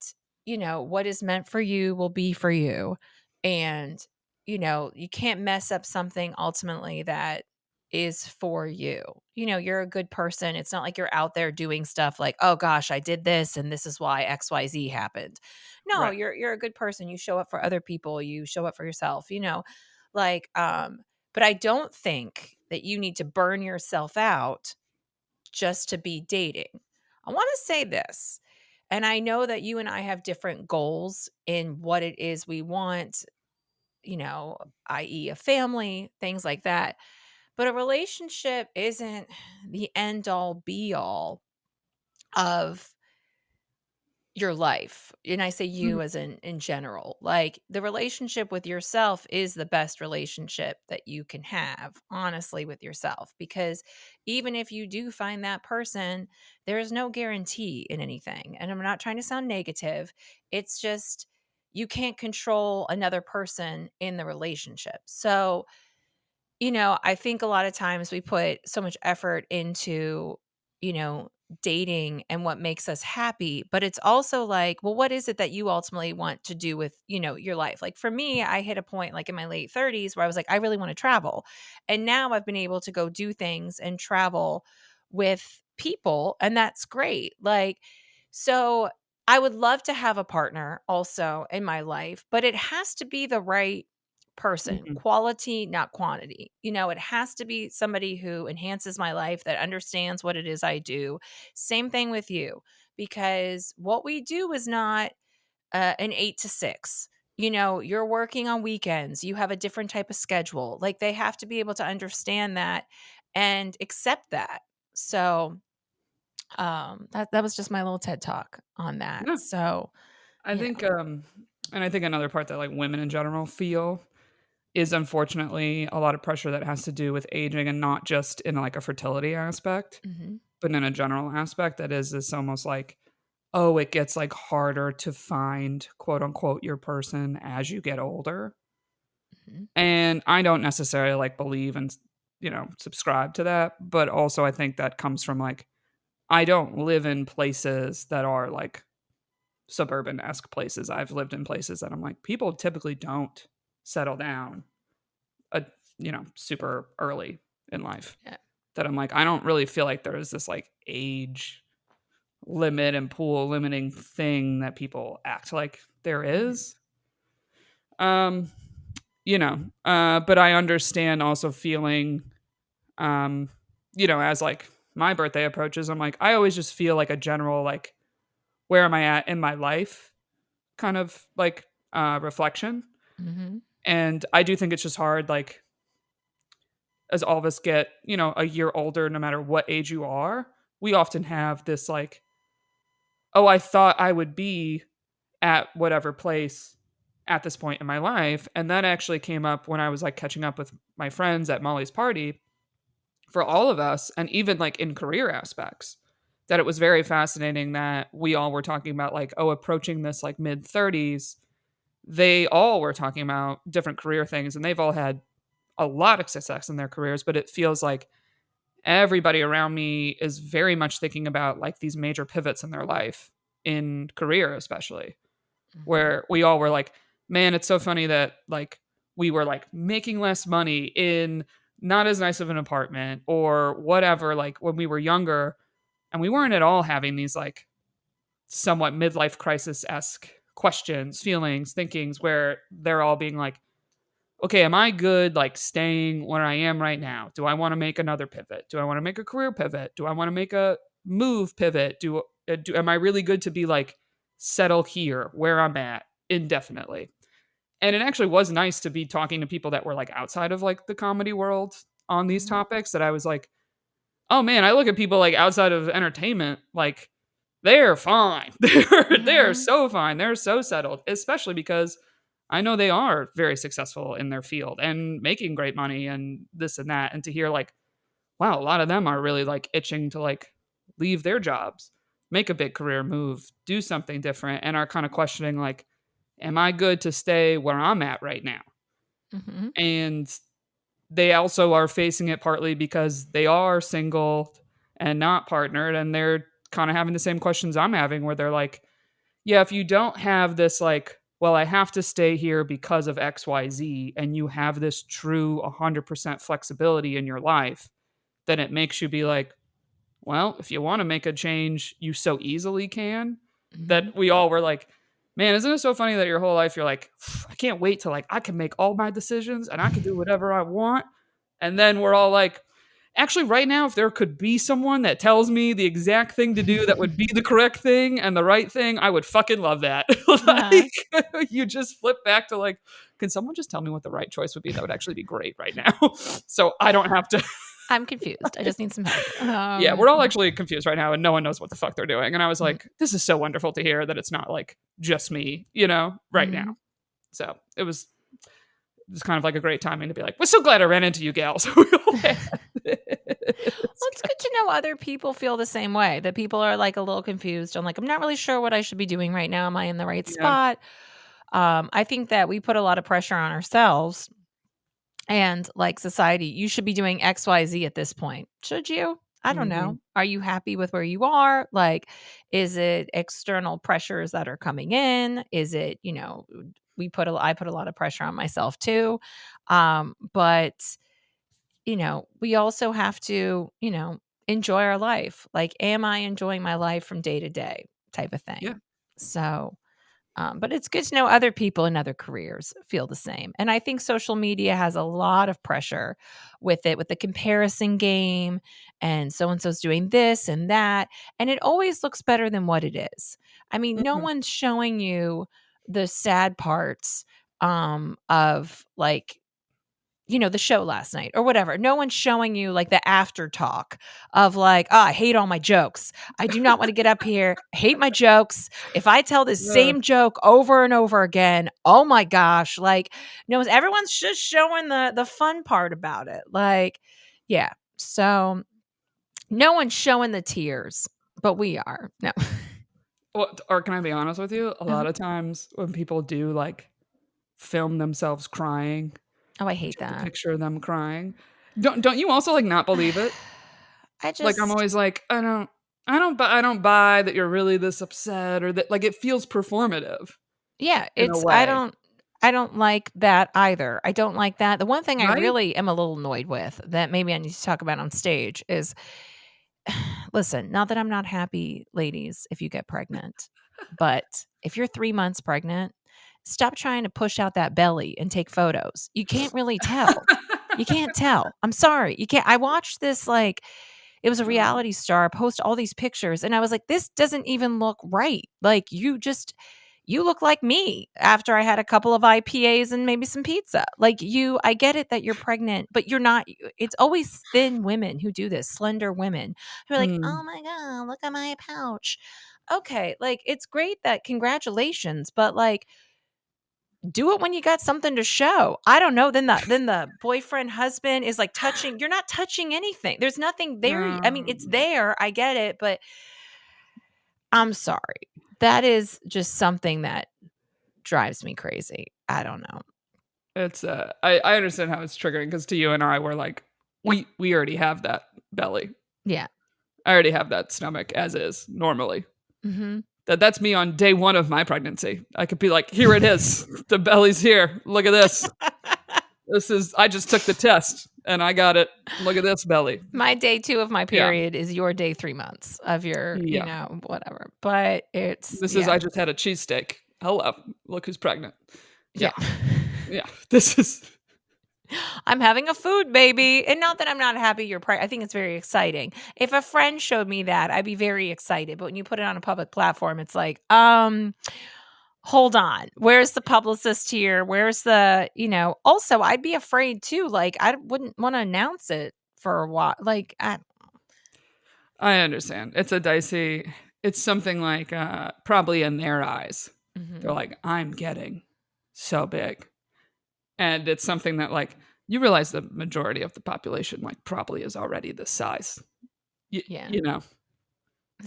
what is meant for you will be for you. And, you can't mess up something ultimately that is for you. You're a good person. It's not like you're out there doing stuff like, "Oh gosh, I did this and this is why XYZ happened." No, Right. you're a good person. You show up for other people, you show up for yourself, like but I don't think that you need to burn yourself out just to be dating. I want to say this, and I know that you and I have different goals in what it is we want, you know, i.e., a family, things like that. But a relationship isn't the end all be all of your life. And I say Mhm. you as in general. Like, the relationship with yourself is the best relationship that you can have, honestly, with yourself, because even if you do find that person, there's no guarantee in anything. And I'm not trying to sound negative. It's just you can't control another person in the relationship. So, I think a lot of times we put so much effort into, you know, dating and what makes us happy, but it's also like, well, what is it that you ultimately want to do with, your life? Like for me, I hit a point like in my late 30s where I was like, I really want to travel. And now I've been able to go do things and travel with people, and that's great. Like, so I would love to have a partner also in my life, but it has to be the right person, Mhm. quality, not quantity. It has to be somebody who enhances my life, that understands what it is I do. Same thing with you, because what we do is not an 8 to 6. You're working on weekends, you have a different type of schedule. Like, they have to be able to understand that and accept that. So, that was just my little TED talk on that. Yeah. So, I you think, know, and I think another part that, like, women in general feel is unfortunately a lot of pressure that has to do with aging and not just in, like, a fertility aspect, mhm, but in a general aspect that is this almost like, oh, it gets, like, harder to find, quote, unquote, "your person" as you get older, mhm, and I don't necessarily, like, believe and subscribe to that, but also I think that comes from, like, I don't live in places that are, like, suburban-esque places. I've lived in places that I'm like, people typically don't settle down, uh, super early in life. yeah, That I'm like, I don't really feel like there is this, like, age limit and pool limiting thing that people act like there mhm, is. Um, but I understand also feeling, um, as, like, my birthday approaches, I'm like, I always just feel like a general, like, where am I at in my life kind of, like, reflection. mhm, And I do think it's just hard, like, as all of us get, a year older, no matter what age you are, we often have this, like, "Oh, I thought I would be at whatever place at this point in my life." And that actually came up when I was, like, catching up with my friends at Molly's party for all of us, and even, like, in career aspects, that it was very fascinating that we all were talking about, like, oh, approaching this, like, mid-30s, they all were talking about different career things, and they've all had a lot of success in their careers, but it feels like everybody around me is very much thinking about, like, these major pivots in their life, in career especially, mhm, where we all were like, man, it's so funny that, like, we were, like, making less money in not as nice of an apartment or whatever, like, when we were younger, and we weren't at all having these, like, somewhat midlife crisis-esque questions, feelings, thinkings, where they're all being like, okay, am I good, like, staying where I am right now? Do I want to make another pivot? Do I want to make a career pivot? Do I want to make a move pivot? Am I really good to be, like, settle here where I'm at indefinitely? And it actually was nice to be talking to people that were, like, outside of, like, the comedy world on these mhm, topics, that I was like, oh man, I look at people, like, outside of entertainment, like, they're fine. They're Mhm. so fine. They're so settled, especially because I know they are very successful in their field and making great money and this and that. And to hear like, wow, a lot of them are really like itching to like leave their jobs, make a big career move, do something different, and are kind of questioning like, am I good to stay where I'm at right now? Mhm. And they also are facing it partly because they are single and not partnered, and they're kind of having the same questions I'm having where they're like, yeah, if you don't have this like, well, I have to stay here because of XYZ, and you have this true 100% flexibility in your life, then it makes you be like, well, if you want to make a change, you so easily can. Mhm. That we all were like, man, isn't it so funny that your whole life you're like, I can't wait to like, I can make all my decisions and I can do whatever I want. And then we're all like, actually, right now, if there could be someone that tells me the exact thing to do that would be the correct thing and the right thing, I would fucking love that. Uh-huh. Like, you just flip back to like, can someone just tell me what the right choice would be? That would actually be great right now. So I don't have to. I'm confused. I just need some help. Yeah, we're all actually confused right now and no one knows what the fuck they're doing. And I was Mhm. like, this is so wonderful to hear that it's not like just me, right now. Mhm. So it was kind of like a great timing to be like, we're so glad I ran into you gals. We all had this. Well, it's good to know other people feel the same way, that people are, like, a little confused. I'm like, "I'm not really sure what I should be doing right now. Am I in the right Yeah. spot?" I think that we put a lot of pressure on ourselves and, like, society. "You should be doing XYZ at this point." Should you? I don't know. Mhm. Are you happy with where you are? Like, is it external pressures that are coming in? Is it, I put a lot of pressure on myself too. But we also have to, enjoy our life. Like, am I enjoying my life from day to day type of thing? Yeah. So, but it's good to know other people in other careers feel the same. And I think social media has a lot of pressure with it, with the comparison game and so so's doing this and that. And it always looks better than what it is. I mean, no Mhm. one's showing you the sad parts of like the show last night or whatever. No one's showing you like the after talk of like, "Oh, I hate all my jokes. I do not want to get up here. I hate my jokes. If I tell the Ugh. same joke over and over again, oh my gosh." Like, no, everyone's just showing the fun part about it. Like, yeah. So no one's showing the tears, but we are. No. Well, or can I be honest with you? A Uh-huh. lot of times when people do like film themselves crying, Oh, I hate take a that. picture of them crying, don't you also like not believe it? I Like I'm just always like, I don't buy that you're really this upset or that like it feels performative Yeah, in a it's way, I don't like that either. I don't like that. The one thing I right? really am a little annoyed with that maybe I need to talk about on stage is listen, not that I'm not happy, ladies, if you get pregnant, but if you're 3 months pregnant, stop trying to push out that belly and take photos. You can't really tell. You can't tell. I'm sorry. You can't I watched this, like it was a Um, reality star post all these pictures, and I was like, "This doesn't even look right." Like, you look like me after I had a couple of IPAs and maybe some pizza. Like, I get it that you're pregnant, but you're not it's always thin women who do this, slender women who are like, mm. "Oh my god, look at my pouch." Okay, like, it's great that congratulations, but, like, do it when you got something to show. I don't know, then the boyfriend, husband is, like, touching you're not touching anything. There's nothing there. I mean, it's No, there, I get it, but I'm sorry. That is just something that drives me crazy. I don't know. it's, I understand how it's triggering because to you and I, we're like, we already have that belly. Yeah. I already have that stomach as is normally. Mhm. That's me on day 1 of my pregnancy. I could be like, "Here it is. The belly's here. Look at this. I just took the test and I got it. Look at this belly." My day 2 of my Yeah. period is your day 3 months of your, Yeah. whatever, but it's This is yeah. I just had a cheesesteak. Hello. Look who's pregnant. Yeah. Yeah. Yeah. This is I'm having a food baby, and not that I'm not happy you're pregnant. I think it's very exciting. If a friend showed me that, I'd be very excited, but when you put it on a public platform, it's like, hold on. Where's the publicist here? Where's also, I'd be afraid too, like, I wouldn't wanna announce it for a while, like, I I understand. It's a dicey it's something like, probably in their eyes, they're Mhm. like, "I'm getting so big." And it's something that, like, you realize the majority of the population, like, probably is already this size. Yeah. You know?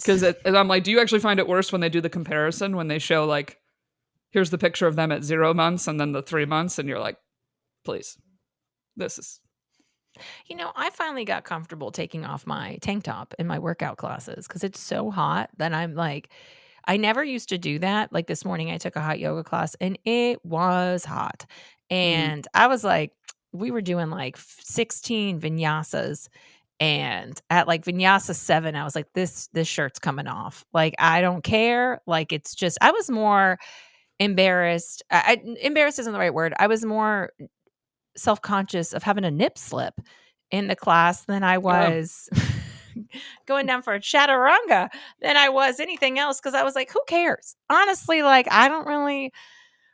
'Cause and I'm like, do you actually find it worse when they do the comparison, when they show, like, here's the picture of them at 0 months and then the 3 months, and you're like, "Please, this is." I finally got comfortable taking off my tank top in my workout classes because it's so hot that I'm like, I never used to do that. Like this morning, I took a hot yoga class and it was hot. Mhm. And I was like, we were doing like 16 vinyasas. And at like vinyasa 7, I was like, this shirt's coming off. Like, I don't care. Like, it's just, I was more embarrassed. Embarrassed isn't the right word. I was more self-conscious of having a nip slip in the class than I Oh. was going down for a chaturanga than I was anything else because I was like, "Who cares?" Honestly, like, I don't really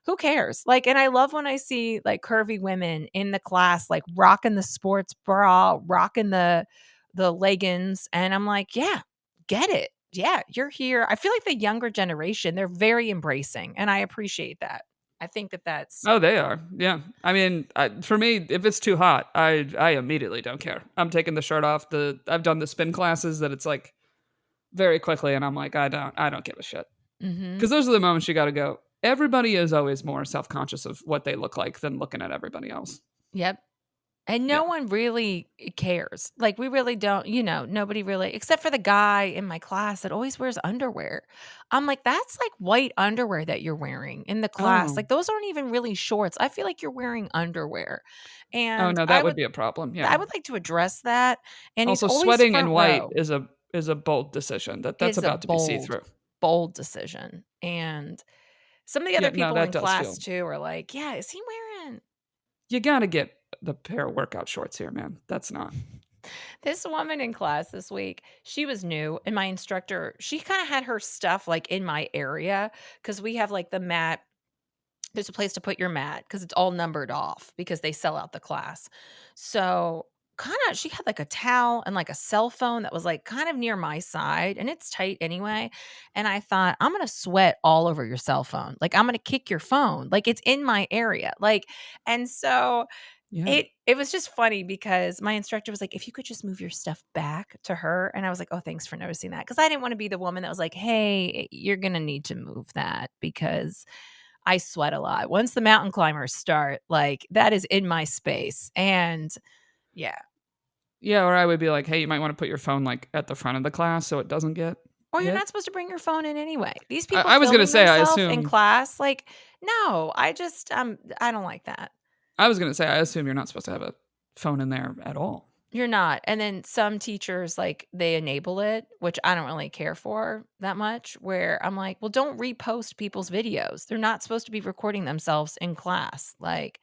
who cares? Like, and I love when I see, like, curvy women in the class, like, rocking the sports bra, rocking the leggings, and I'm like, "Yeah, get it. Yeah, you're here." I feel like the younger generation, they're very embracing, and I appreciate that. I think that that's Oh, they are, yeah. I mean, for me, if it's too hot, I immediately don't care. I'm taking the shirt off. I've done the spin classes that it's, like, very quickly, and I'm like, I don't give a shit. Mhm. Because those are the moments you gotta go. Everybody is always more self-conscious of what they look like than looking at everybody else. Yep. And Yeah. no one really cares. Like, we really don't, nobody really, except for the guy in my class that always wears underwear. I'm like, that's like white underwear that you're wearing in the class. Oh. Like, those aren't even really shorts. I feel like you're wearing underwear. Oh, And no, that would be a problem, yeah. I would like to address that. And he's Also, always sweating in front white row. is a bold decision. That's It's a about to be bold, see-through. bold decision. And some of the Yeah, other no, people that in does class feel. too are like, yeah, is he wearing You gotta get the pair of workout shorts here, man. That's not. This woman in class this week, she was new, and my instructor, she kinda had her stuff, like, in my area because we have, like, the mat there's a place to put your mat because it's all numbered off because they sell out the class. So, kinda she had, like, a towel and, like, a cell phone that was, like, kind of near my side, and it's tight anyway, and I thought, "I'm gonna sweat all over your cell phone. Like, I'm gonna kick your phone. Like, it's in my area." Like, and so Yeah. it was just funny because my instructor was like, "If you could just move your stuff back to her," and I was like, "Oh, thanks for noticing that," because I didn't wanna be the woman that was like, "Hey, you're gonna need to move that because I sweat a lot." Once the mountain climbers start, like, that is in my space, and yeah. Yeah, or I would be like, "Hey, you might wanna put your phone, like, at the front of the class so it doesn't get Or you're hit." not supposed to bring your phone in anyway. These I people I was gonna filming say, themselves in class, like, no, I don't like that. I assume you're not supposed to have a phone in there at all. You're not, and then some teachers, like, they enable it, which I don't really care for that much, where I'm like, "Well, don't repost people's videos. They're not supposed to be recording themselves in class." Like,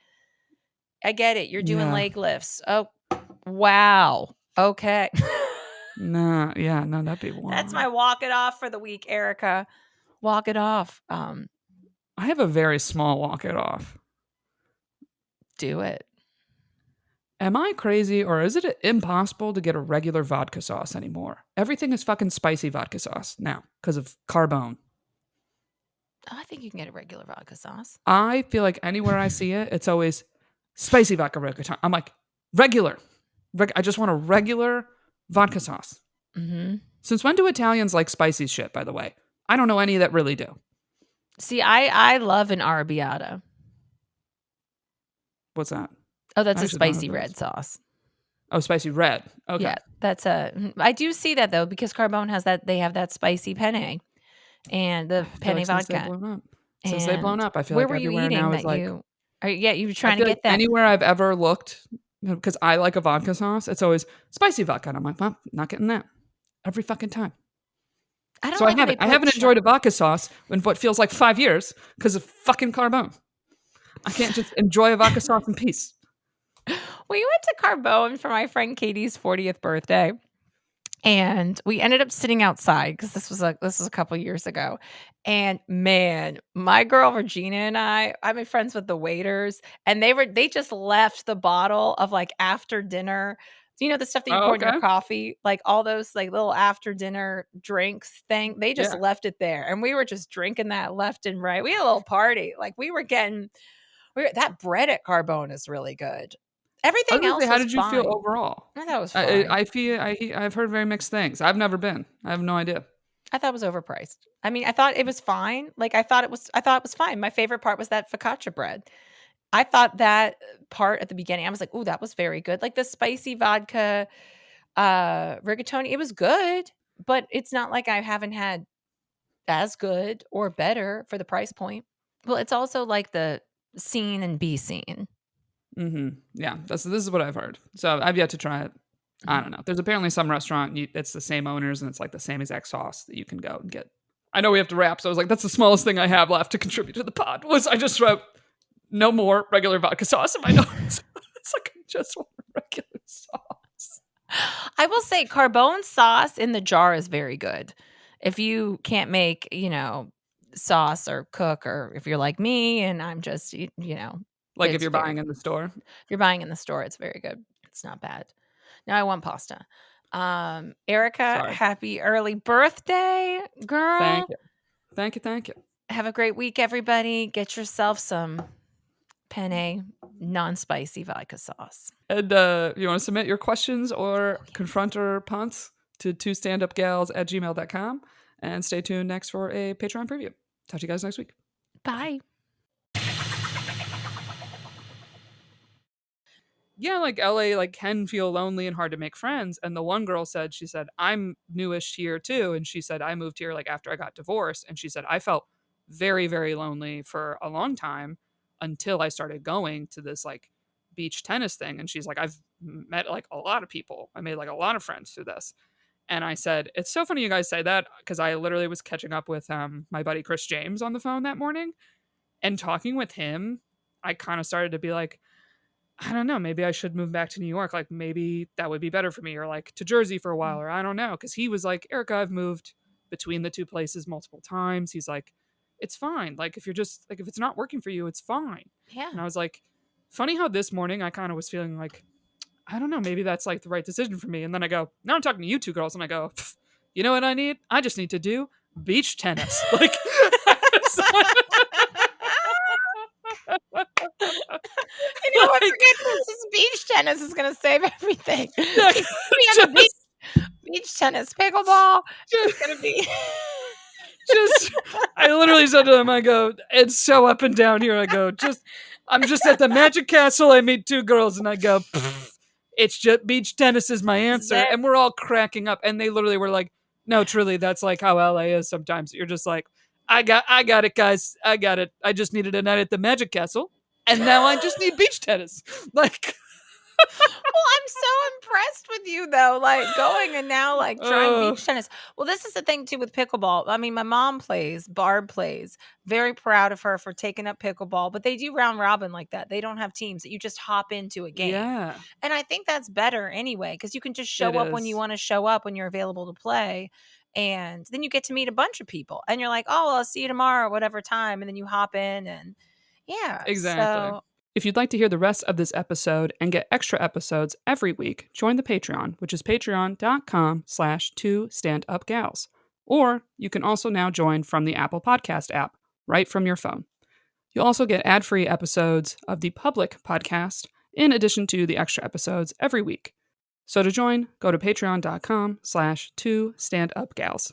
I get it, you're doing Yeah. leg lifts. Oh, wow. Okay. Nah, yeah, no, that'd be That's my wild. walk it off for the week, Erica. Walk it off. I have a very small walk it off. Do it. Am I crazy or is it impossible to get a regular vodka sauce anymore? Everything is fucking spicy vodka sauce now because of Carbone. Oh, I think you can get a regular vodka sauce. I feel like anywhere I see it, it's always spicy vodka vodka. I'm like, regular. I just want a regular vodka sauce. Mhm. Since when do Italians like spicy shit, by the way? I don't know any that really do. See, I love an arrabbiata. What's that? Oh, that's I a actually don't know spicy what that red is. sauce. Oh, spicy red. Okay. Yeah, that's a I do see that though because Carbone has that they have that spicy penne and I the feel penne like since they've vodka. blown up. Since they've blown And up, I feel where like were you everywhere eating now is that like you were I trying to feel like get that anywhere I've ever looked, because I like a vodka sauce, it's always spicy vodka. And I'm like, well, not getting that every fucking time. I don't So I like when they haven't. I put haven't enjoyed a vodka sauce in what feels like 5 years because of fucking Carbone. I can't just enjoy a vodka sauce in peace. We went to Carbone for my friend Katie's 40th birthday, and we ended up sitting outside because this was a couple years ago, and man, my girl Regina and I'm friends with the waiters, and they just left the bottle of, like, after dinner, Do you know the stuff that you Oh, pour in your okay. coffee? Like all those like little after dinner drinks thing. They just Yeah. left it there. And we were just drinking that left and right. We had a little party. Like that bread at Carbone is really good. I was Everything gonna say, else how was did you feel fine. overall? I thought it was fine. I've heard very mixed things. I've never been. I have no idea. I thought it was overpriced. I mean, I thought it was fine. Like I thought it was fine. My favorite part was that focaccia bread. I thought that part at the beginning, I was like, "Ooh, that was very good." Like the spicy vodka rigatoni, it was good, but it's not like I haven't had as good or better for the price point. Well, it's also like the seen and be seen. Yeah, this is what I've heard. So I've yet to try it. I Mhm. don't know. There's apparently some restaurant, it's the same owners and it's like the same exact sauce that you can go and get. I know we have to wrap, so I was like, that's the smallest thing I have left to contribute to the pod. Was I just wrote no more regular vodka sauce in my notes. It's like I just want regular sauce. I will say Carbone sauce in the jar is very good. If you can't make, sauce or cook, or if you're like me and I'm just, Like if it's you're very buying in the store. if you're buying in the store, it's very good. It's not bad. Now I want pasta. Erica, Sorry. happy early birthday, Thank girl. you. Thank you. Thank you. Have a great week, everybody. Get yourself some penne non-spicy vodka sauce. And you want to submit your questions or confront or punt to twostandupgals@gmail.com. And stay tuned next for a Patreon preview. Talk to you guys next week. Bye. Yeah, like LA like can feel lonely and hard to make friends. And the one girl said, she said, I'm newish here too. And she said, I moved here like after I got divorced. And she said, I felt very, very lonely for a long time until I started going to this like beach tennis thing. And she's like, I've met like a lot of people. I made like a lot of friends through this. And I said, it's so funny you guys say that because I literally was catching up with my buddy Chris James on the phone that morning and talking with him. I kind of started to be like, I don't know, maybe I should move back to New York. Like maybe that would be better for me, or like to Jersey for a while, or I don't know. Cause he was like, Erica, I've moved between the two places multiple times. He's like, it's fine. Like if you're just like, if it's not working for you, it's fine. Yeah. And I was like, funny how this morning I kind of was feeling like, I don't know, maybe that's like the right decision for me. And then I go, now I'm talking to you two girls, and I go, you know what I need? I just need to do beach tennis. Like, You know what? like, Forget this. This beach tennis is going to save everything. yeah, Just be on the beach tennis, pickleball. It's just, going to be. just I literally said to them, I go, it's so up and down here. I go, I'm just at the Magic Castle. I meet two girls, and I go, it's just beach tennis is my answer. And we're all cracking up. And they literally were like, no, truly, that's like how LA is sometimes. You're just like, I got it, guys. I got it. I just needed a night at the Magic Castle, and now I just need beach tennis. Like, Well, I'm so impressed with you though, like going and now like trying beach tennis. Well, this is the thing too with pickleball. I mean, my mom plays, Barb plays. Very proud of her for taking up pickleball, but they do round robin like that. They don't have teams that you just hop into a game. yeah, And I think that's better anyway, because you can just show it up when you is. want to show up when you're available to play. And then you get to meet a bunch of people and you're like, oh, well, I'll see you tomorrow, whatever time. And then you hop in and yeah. Exactly. So If you'd like to hear the rest of this episode and get extra episodes every week, join the Patreon, which is patreon.com/2standupgals. Or you can also now join from the Apple Podcast app, right from your phone. You'll also get ad-free episodes of the public podcast, in addition to the extra episodes every week. So to join, go to patreon.com/2standupgals.